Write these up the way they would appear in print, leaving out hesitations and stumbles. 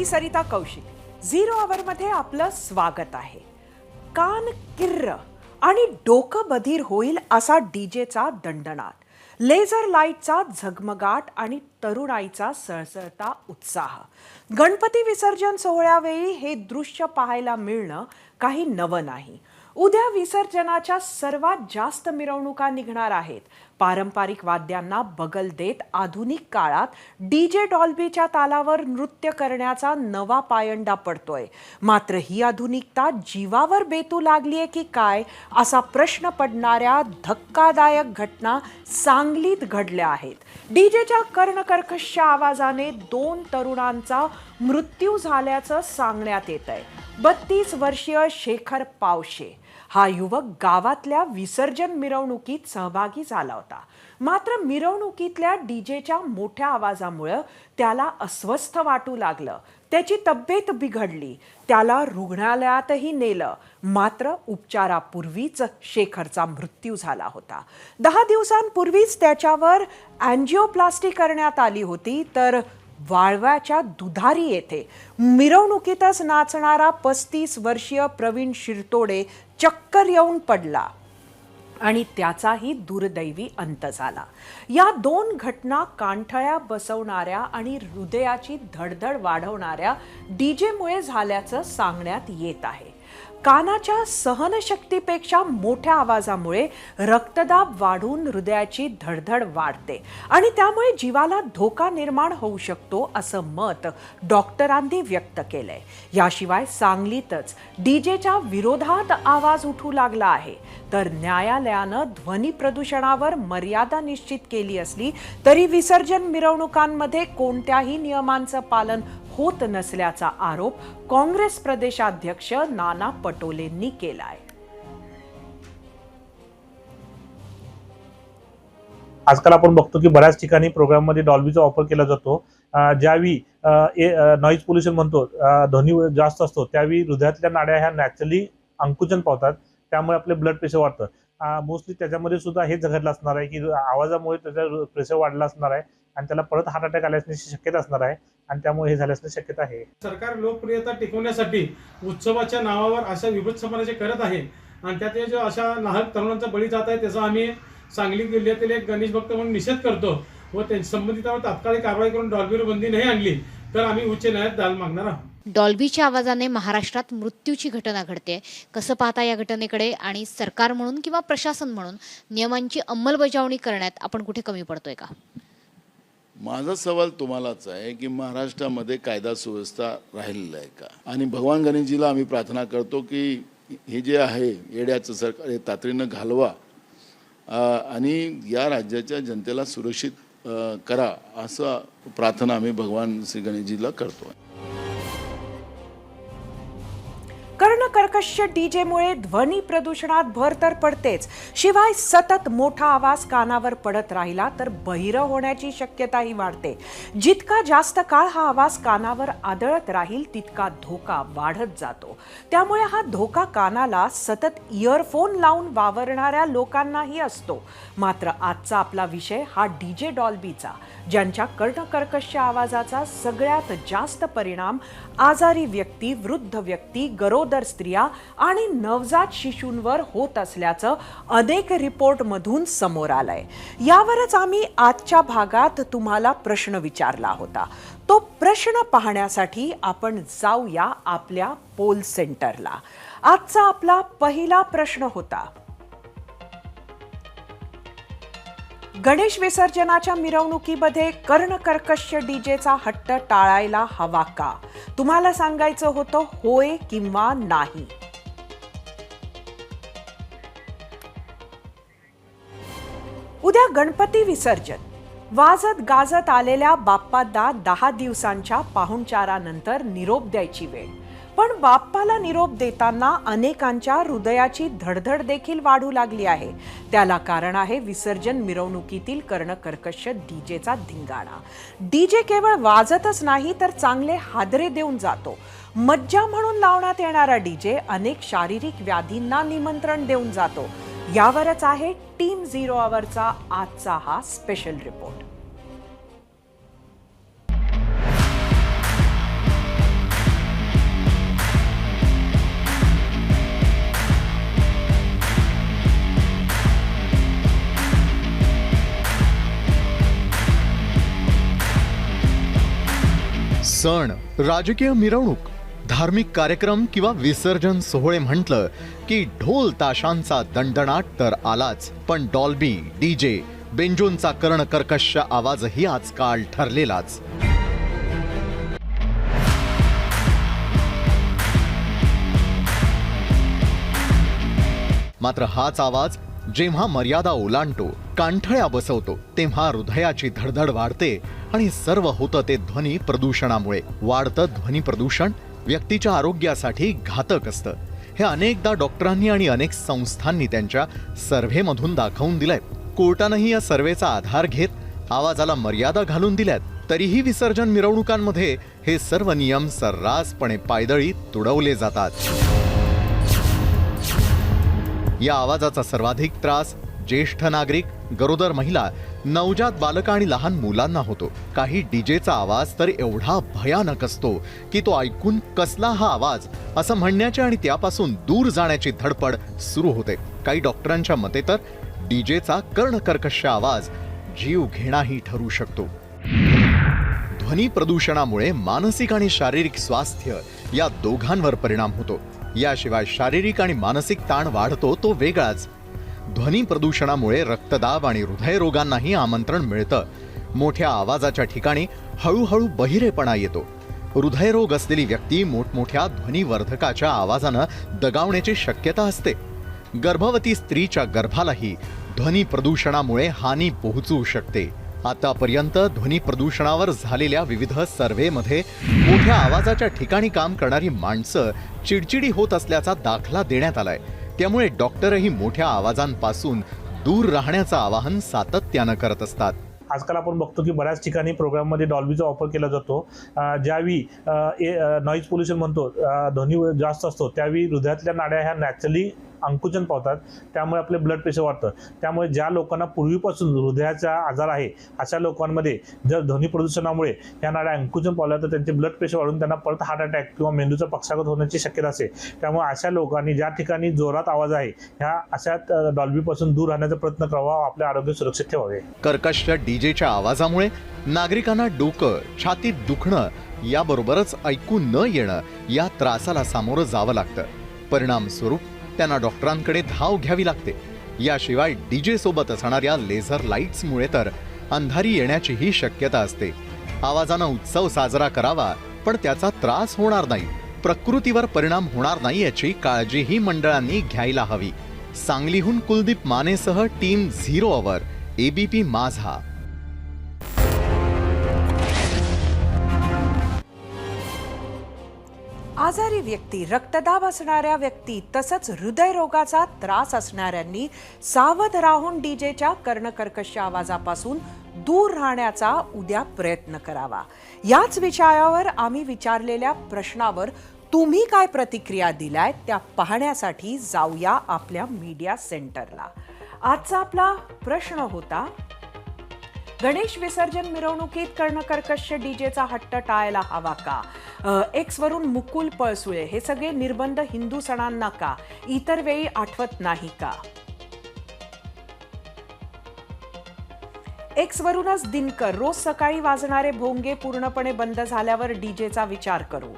Sarita Kaushik. Zero आवर मध्ये आपलं स्वागत आहे। कान किर्र आणि डोकं बधीर होईल असा डीजेचा दणदणाट, लेझर लाईटचा झगमगाट आणि तरुणाईचा सळसळता उत्साह। गणपती विसर्जन सोहळ्यावेळी हे दृश्य पाहायला मिळणं काही नवं नाही। उद्या विसर्जनाच्या सर्वात जास्त मिरवणुका निघणार आहेत। पारंपरिक वाद्यांना बगल देत आधुनिक काळात डीजे डॉल्बीच्या तालावर नृत्य करण्याचा नवा पायंडा पडतोय। मात्र ही आधुनिकता जीवावर बेतू लागलीये की काय असा प्रश्न पडणाऱ्या धक्कादायक घटना सांगलीत घडल्या आहेत। डीजेच्या कर्णकर्कश आवाजाने 2 तरुणांचा मृत्यू झाल्याचं सांगण्यात येतंय। 32 वर्षीय शेखर पावशे हा युवक गावातल्या विसर्जन मिरवणुकीत सहभागी झाला होता। मात्र मिरवणुकीतल्या डीजेच्या मोठ्या आवाजामुळे त्याला अस्वस्थ वाटू लागलं। त्याची तब्येत बिघडली, त्याला रुग्णालयातही नेलं। मात्र उपचारापूर्वीच शेखरचा मृत्यू झाला होता। 10 दिवसांपूर्वीच त्याच्यावर अँजिओप्लास्टी करण्यात आली होती। तर वाळव्याच्या दुधारी येथे मिरवणुकीतच नाचणारा 35 वर्षीय प्रवीण शिरतोडे चक्कर येऊन पडला आणि त्याचाही दुर्दैवी अंत झाला। या 2 घटना कानठळ्या बसवणाऱ्या आणि हृदयाची धडधड वाढवणाऱ्या डीजेमुळे झाल्याचं सांगण्यात येत आहे। कानाच्या सहनशक्तीपेक्षा मोठ्या आवाजामुळे रक्तदाब वाढून हृदयाची धडधड वाढते आणि त्यामुळे जीवाला धोका निर्माण होऊ शकतो असं मत डॉक्टरांनी व्यक्त केलंय। याशिवाय सांगलीतच डीजेच्या विरोधात आवाज उठू लागला आहे। तर न्यायालयानं ध्वनी प्रदूषणावर मर्यादा निश्चित केली असली तरी विसर्जन मिरवणुकांमध्ये कोणत्याही नियमांचं पालन होत नसल्याचा आरोप काँग्रेस प्रदेशाध्यक्ष नाना पटोलेंनी केलाय। आजकाल आपण बघतो की बऱ्याच ठिकाणी प्रोग्राममध्ये डॉल्बीचा वापर केला जातो। ज्यावेळी नॉईज पोल्युशन म्हणतो, ध्वनी जास्त असतो, त्यावेळी हृदयातल्या नाड्या ह्या नॅचरली अंकुचन पावतात, त्यामुळे आपले ब्लड प्रेशर वाढतं। मोस्टली त्याच्यामध्ये सुद्धा हेच घडलं असणार आहे की आवाजामुळे त्याचा प्रेशर वाढला असणार आहे आणि त्याला परत हार्ट अटॅक आल्याची शक्यता असणार आहे आणि त्यामुळे हे झाल्याची शक्यता आहे। सरकार लोकप्रियता टिकवण्यासाठी उत्सवाच्या नावावर अशा विभत्सपणाचे करत आहे आणि त्यात जो अशा नाहक तरुणांचा बळी जात आहे त्याचा आम्ही सांगली जिल्ह्यातील एक गणेश भक्त म्हणून निषेध करतो व संबंधितांवर तात्काळ कारवाई करून डॉल्बीवर बंदी नाही आणली तर आम्ही उच्च न्यायालयात दाद मागणार आहोत। डॉल्बीच्या आवाजाने महाराष्ट्रात मृत्यूची घटना घडते। कसं पाहता या घटनेकडे आणि सरकार म्हणून किंवा प्रशासन म्हणून नियमांची अंमलबजावणी करण्यात आपण कुठे कमी पडतोय का? माझा सवाल तुम्हालाच आहे की महाराष्ट्रामध्ये कायदा सुव्यवस्था राहिलेला आहे का? आणि भगवान गणेशजीला आम्ही प्रार्थना करतो की हे जे आहे येड्याचं सरकार हे तातडीनं घालवा आणि या राज्याच्या जनतेला सुरक्षित करा असं प्रार्थना आम्ही भगवान श्री गणेशजीला करतो। कर्णकर्कश डीजेमुळे ध्वनी प्रदूषणात भर तर पडतेच, शिवाय सतत मोठा आवाज कानावर पडत राहिला तर बहिरं होण्याची शक्यताही वाढते। जितका जास्त काळ हा आवाज कानावर आदळत राहील तितका धोका वाढत जातो। त्यामुळे हा धोका कानाला सतत इयरफोन लावून वावरणाऱ्या लोकांनाही असतो। मात्र आजचा आपला विषय हा डीजे डॉल्बीचा, ज्यांच्या कर्णकर्कश आवाजाचा सगळ्यात जास्त परिणाम आजारी व्यक्ती, वृद्ध व्यक्ती, गरोदर स्त्रिया आणि नवजात शिशूंवर होत असल्याचं अनेक रिपोर्टमधून समोर आलंय। यावरच आम्ही आजच्या भागात तुम्हाला प्रश्न विचारला होता। तो प्रश्न पाहण्यासाठी आपण जाऊया आपल्या पोल सेंटरला। आजचा आपला पहिला प्रश्न होता, गणेश विसर्जनाच्या मिरवणुकीमध्ये कर्णकर्कश डीजेचा हट्ट टाळायला हवा का? तुम्हाला सांगायचं होतं होय किंवा नाही। उद्या गणपती विसर्जन। वाजत गाजत आलेल्या बाप्पांना 10 दिवसांच्या पाहुणचारानंतर निरोप द्यायची वेळ। पण बाप्पाला निरोप देताना अनेकांच्या हृदयाची धडधड देखील वाढू लागली आहे। त्याला कारण आहे विसर्जन मिरवणुकीतील कर्णकर्कश डीजेचा धिंगाणा। डीजे केवळ वाजतच नाही तर चांगले हादरे देऊन जातो। मज्जा म्हणून लावण्यात येणारा डीजे अनेक शारीरिक व्याधींना निमंत्रण देऊन जातो। यावरच आहे टीम झिरो आवरचा आजचा हा स्पेशल रिपोर्ट। सण, राजकीय मिरवणूक, धार्मिक कार्यक्रम किंवा विसर्जन सोहळे म्हटलं की ढोल ताशांचा दणदणाट तर आलाच, पण डॉल्बी, डीजे, बेंजोंचा कर्णकर्कश आवाजही आजकाल ठरलेलाच. मात्र हाच आवाज जेव्हा मर्यादा ओलांडतो, कांठळ्या बसवतो, तेव्हा हृदयाची धडधड वाढते आणि सर्व होतं ते ध्वनी प्रदूषणामुळे. वाढतं ध्वनी प्रदूषण व्यक्तीच्या आरोग्यासाठी घातक असतं. हे अनेकदा डॉक्टरांनी आणि अनेक संस्थांनी त्यांच्या सर्व्हेमधून दाखवून दिलंय. कोर्टानंही या सर्व्हेचा आधार घेत आवाजाला मर्यादा घालून दिल्यात. तरीही विसर्जन मिरवणुकांमध्ये हे सर्व नियम सर्रासपणे पायदळी तुडवले जातात. या आवाजाचा सर्वाधिक त्रास ज्येष्ठ नागरिक, गरोदर महिला, नवजात बालकं आणि लहान मुलांना होतो. काही डीजेचा आवाज तर एवढा भयानक असतो की तो ऐकून कसला हा आवाज असं म्हणण्याची आणि त्यापासून दूर जाण्याची धडपड सुरू होते. काही डॉक्टरांच्या मते तर डीजेचा कर्णकर्कश आवाज जीव घेणाही ठरू शकतो. ध्वनी प्रदूषणामुळे मानसिक आणि शारीरिक स्वास्थ्य या दोघांवर परिणाम होतो. याशिवाय शारीरिक आणि मानसिक ताण वाढतो तो वेगळाच. ध्वनी प्रदूषणामुळे रक्तदाब आणि हृदयरोगांनाही आमंत्रण मिळतं. मोठ्या आवाजाच्या ठिकाणी हळूहळू बहिरेपणा येतो. हृदयरोग असलेली व्यक्ती मोठमोठ्या ध्वनिवर्धकाच्या आवाजानं दगावण्याची शक्यता असते. गर्भवती स्त्रीच्या गर्भालाही ध्वनी प्रदूषणामुळे हानी पोहोचू शकते. आतापर्यंत ध्वनी प्रदूषणावर झालेल्या विविध सर्व्हेमध्ये मोठ्या आवाजाच्या ठिकाणी काम करणारी माणसं चिडचिडी होत असल्याचा दाखला देण्यात आलाय. त्यामुळे डॉक्टरही मोठ्या आवाजांपासून दूर राहण्याचं आवाहन सातत्यानं करत असतात. आजकाल आपण बघतो की बऱ्याच ठिकाणी प्रोग्राममध्ये डॉल्बीचा वापर केला जातो. ज्यावेळी नॉईज पोल्युशन म्हणतो, ध्वनी जास्त असतो, त्यावेळी हृदयातल्या नाड्या ह्या नॅचरली अंकुचन पावतात. त्यामुळे आपले ब्लड प्रेशर वाढतं. त्यामुळे ज्या लोकांना पूर्वीपासून हृदयाचा आजार आहे अशा लोकांमध्ये जर ध्वनी प्रदूषणामुळे ह्या नाड्या अंकुचन पावल्या तर त्यांचे ब्लड प्रेशर वाढून त्यांना परत हार्ट अटॅक किंवा मेंदूचा पक्षाघात होण्याची शक्यता असते. त्यामुळे अशा लोकांनी ज्या ठिकाणी जोरात आवाज आहे ह्या अशा डॉल्बीपासून दूर राहण्याचा प्रयत्न करावा, आपले आरोग्य सुरक्षित ठेवावे. कर्कश डीजेच्या आवाजामुळे नागरिकांना डोकं, छातीत दुखणं याबरोबरच ऐकू न येणं या त्रासाला सामोरं जावं लागतं. परिणाम स्वरूप त्यांना डॉक्टरांकडे धाव घ्यावी लागते. याशिवाय डीजे सोबत असणाऱ्या लेझर लाईट्समुळे तर अंधारी येण्याचीही शक्यता असते. आवाजानं उत्सव साजरा करावा, पण त्याचा त्रास होणार नाही, प्रकृतीवर परिणाम होणार नाही याची काळजीही मंडळांनी घ्यायला हवी. सांगलीहून कुलदीप मानेसह टीम 0 अवर, ABP माझा. आजारी व्यक्ती, रक्तदाब असणाऱ्या व्यक्ती तसंच हृदयरोगाचा त्रास असणाऱ्यांनी सावध राहून डीजेच्या कर्णकर्कश आवाजापासून दूर राहण्याचा उद्या प्रयत्न करावा. याच विषयावर आम्ही विचारलेल्या प्रश्नावर तुम्ही काय प्रतिक्रिया दिलाय त्या पाहण्यासाठी जाऊया आपल्या मीडिया सेंटरला. आजचा आपला प्रश्न होता, गणेश विसर्जन मिरवणुकीत कर्णकर्कश डीजेचा हट्ट टाळायला हवा का? एक्स वरून मुकुल पळसुळे, हे सगळे निर्बंध हिंदू सणांना का, इतर वेळी आठवत नाही का? एक्स वरूनच दिनकर, रोज सकाळी वाजणारे भोंगे पूर्णपणे बंद झाल्यावर डीजेचा विचार करू.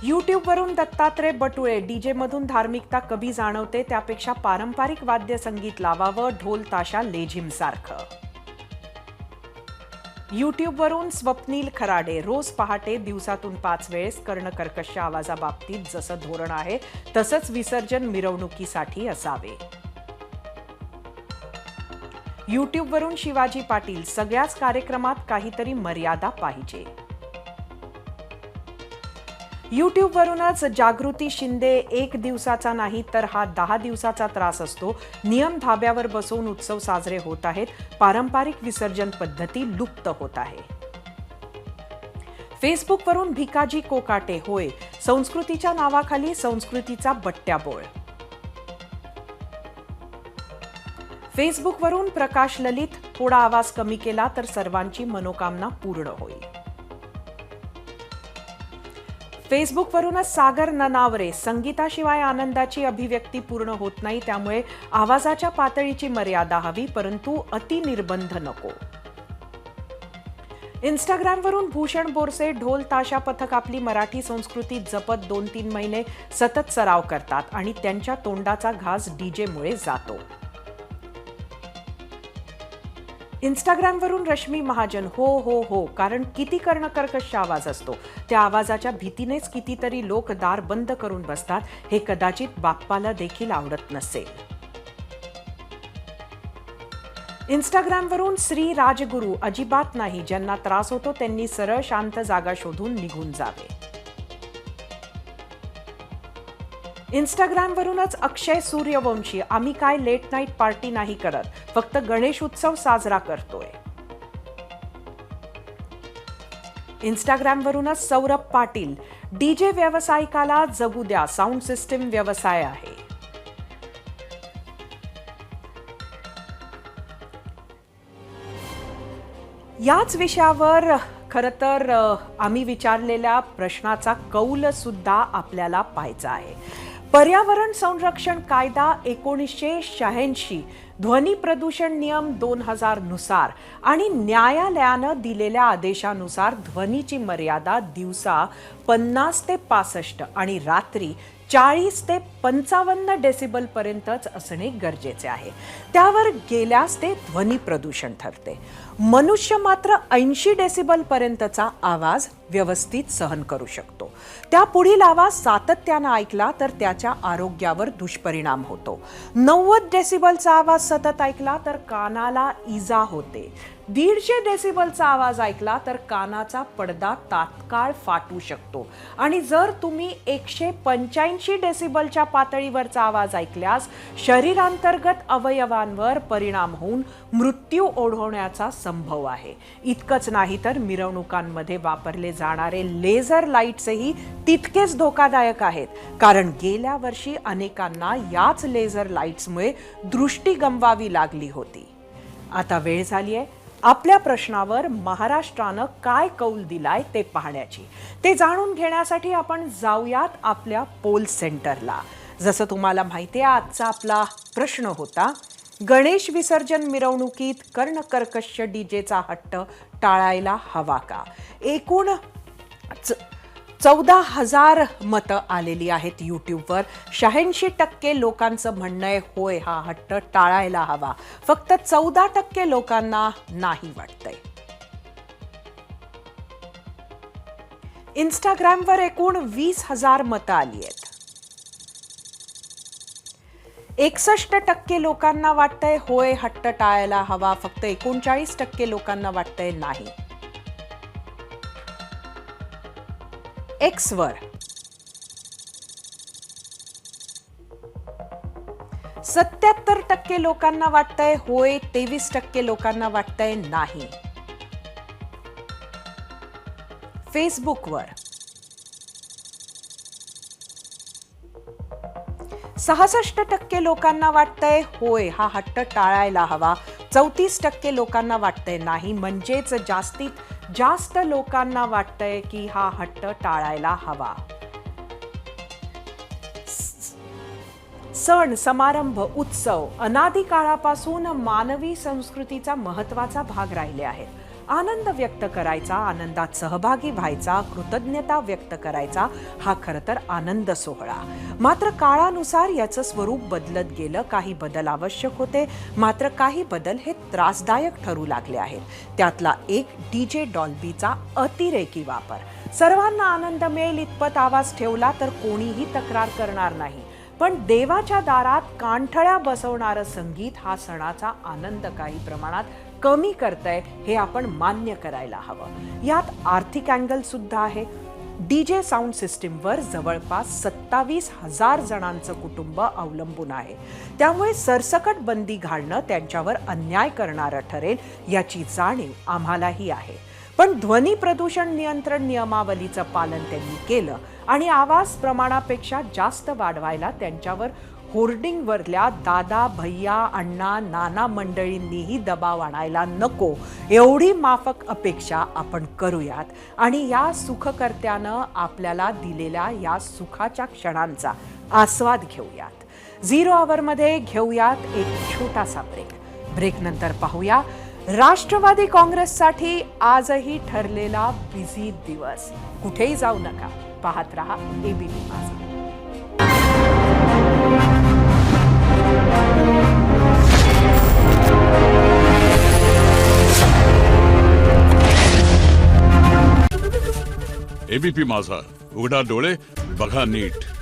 यूट्यूबवरून दत्तात्रय बटुळे, डीजे मधून धार्मिकता कमी जाणवते, त्यापेक्षा पारंपरिक वाद्य संगीत लावावं, ढोल ताशा लेझिम सारखं. यूट्यूबवरून स्वप्नील खराडे, रोज पहाटे दिवसातून 5 वेळेस कर्णकर्कश आवाजाबाबतीत जसं धोरण आहे तसंच विसर्जन मिरवणुकीसाठी असावे. यूट्यूबवरून शिवाजी पाटील, सगळ्याच कार्यक्रमात काहीतरी मर्यादा पाहिजे. यूट्यूबवरूनच जागृती शिंदे, 1 दिवसाचा नाही तर हा 10 दिवसाचा त्रास असतो. नियम धाब्यावर बसवून उत्सव साजरे होत आहेत, पारंपरिक विसर्जन पद्धती लुप्त होत आहे. फेसबुकवरून भिकाजी कोकाटे, होय, संस्कृतीच्या नावाखाली संस्कृतीचा बट्ट्याबोळ. फेसबुकवरून प्रकाश ललित, थोडा आवाज कमी केला तर सर्वांची मनोकामना पूर्ण होईल. फेसबुकवरूनच सागर ननावरे, संगीताशिवाय आनंदाची अभिव्यक्ती पूर्ण होत नाही, त्यामुळे आवाजाच्या पातळीची मर्यादा हवी, परंतु अति निर्बंध नको. इंस्टाग्रामवरून भूषण बोरसे ढोल ताशा पथक आपली मराठी संस्कृती जपत 2-3 महिने सतत सराव करतात आणि त्यांच्या तोंडाचा घास डीजेमुळे जातो. इंस्टाग्रामवरून रश्मी महाजन हो हो हो, कारण किती कर्णकर्कश आवाज असतो. त्या आवाजाच्या भीतीनेच कितीतरी लोक दार बंद करून बसतात. हे कदाचित बाप्पाला देखील आवडत नसेल. इंस्टाग्रामवरून श्री राजगुरू अजिबात नाही, ज्यांना त्रास होतो त्यांनी सरळ शांत जागा शोधून निघून जावे. इंस्टाग्रामवरूनच अक्षय सूर्यवंशी आम्ही काय लेट नाईट पार्टी नाही करत, फक्त गणेश उत्सव साजरा करतोय. इंस्टाग्रामवरूनच सौरभ पाटील डीजे व्यावसायिकाला जगू द्या, साऊंड सिस्टीम व्यवसाय आहे. याच विषयावर खरं तर आम्ही विचारलेल्या प्रश्नाचा कौल सुद्धा आपल्याला पाहायचा आहे. पर्यावरण संरक्षण कायदा 1986, ध्वनी प्रदूषण नियम 2000 नुसार आणि न्यायालयानं दिलेल्या आदेशानुसार ध्वनीची मर्यादा दिवसा 50 ते 65 आणि रात्री 40 ते 55 डेसिबल पर्यंतच असणे गरजेचे आहे. त्यावर गेल्यास ते ध्वनी प्रदूषण ठरते. मनुष्य मात्र 80 डेसिबल पर्यंतचा आवाज व्यवस्थित सहन करू शकतो. त्यापुढील आवाज सातत्यानं ऐकला तर त्याच्या आरोग्यावर दुष्परिणाम होतो. 90 डेसिबलचा आवाज सतत ऐकला तर कानाला इजा होते. 150 डेसिबलचा आवाज ऐकला तर कानाचा पडदा तात्काळ फाटू शकतो. आणि जर तुम्ही 185 डेसिबलच्या पातळीवरचा आवाज ऐकल्यास शरीरांतर्गत अवयवांवर परिणाम होऊन मृत्यू ओढवण्याचा संभव आहे. इतकंच नाही तर मिरवणुकांमध्ये वापरले जाणारे लेझर लाईट्सही तितकेच धोकादायक आहेत, कारण गेल्या वर्षी अनेकांना याच लेझर लाईट्समुळे दृष्टी गमवावी लागली होती. आता वेळ झाली आहे आपल्या प्रश्नावर महाराष्ट्रानं काय कौल दिलाय ते पाहण्याची. ते जाणून घेण्यासाठी आपण जाऊयात आपल्या पोल सेंटरला. जसं तुम्हाला माहिती आहे, आजचा आपला प्रश्न होता, गणेश विसर्जन मिरवणुकीत कर्णकर्कश डीजेचा हट्ट टाळायला हवा का? एकूण 14,000 मतं आलेली आहेत यूट्यूबवर. 86% लोकांचं म्हणणं आहे होय, हा हट्ट टाळायला हवा. फक्त 14% लोकांना नाही वाटतंय. इंस्टाग्रामवर एकूण 20,000 मतं आली आहेत. 61% लोकांना वाटतंय होय, हट्ट टाळायला हवा. फक्त 39% लोकांना वाटतंय नाही. एक्सवर 77% लोकांना वाटतंय होय, 23% लोकांना वाटतंय नाही. फेसबुकवर 66% लोकांना वाटतंय होय, हा हट्ट टाळायला हवा. 34% लोकांना वाटतंय नाही. म्हणजेच जास्तीत जास्त लोकांना वाटतंय की हा हट्ट टाळायला हवा. सण समारंभ उत्सव अनादी काळापासून मानवी संस्कृतीचा महत्त्वाचा भाग राहिले आहेत. आनंद व्यक्त करायचा, आनंदात सहभागी व्हायचा, कृतज्ञता व्यक्त करायचा, हा खरं तर आनंद सोहळा. मात्र काळानुसार याचं स्वरूप बदलत गेलं. काही बदल आवश्यक होते, मात्र काही बदल हे त्रासदायक ठरू लागले आहेत. त्यातला एक डीजे डॉल्बीचा अतिरेकी वापर. सर्वांना आनंद मिळेल इतपत आवाज ठेवला तर कोणीही तक्रार करणार नाही, पण देवाच्या दारात कानठळ्या बसवणारं संगीत हा सणाचा आनंद काही प्रमाणात कमी करतंय, हे आपण मान्य करायला हवं. यात आर्थिक अँगल सुद्धा आहे. डीजे साऊंड सिस्टीमवर जवळपास 27,000 जणांचं कुटुंब अवलंबून आहे. त्यामुळे सरसकट बंदी घालणं त्यांच्यावर अन्याय करणारं ठरेल, याची जाणीव आम्हालाही आहे. पण ध्वनी प्रदूषण नियंत्रण नियमावलीचं पालन त्यांनी केलं आणि आवाज प्रमाणापेक्षा जास्त वाढवायला त्यांच्यावर होर्डिंगवरल्या दादा, भैया, अण्णा, नाना मंडळींनीही दबाव आणायला नको, एवढी माफक अपेक्षा आपण करूयात आणि या सुखकर्त्यानं आपल्याला दिलेल्या या सुखाच्या क्षणांचा आस्वाद घेऊयात. 0 आवरमध्ये घेऊयात एक छोटासा ब्रेक. ब्रेकनंतर पाहूया राष्ट्रवादी काँग्रेससाठी आजही ठरलेला बिझी दिवस. कुठेही जाऊ नका, पाहत रहा एबीपी माझा. एबीपी माझा, उघडा डोळे बघा नीट.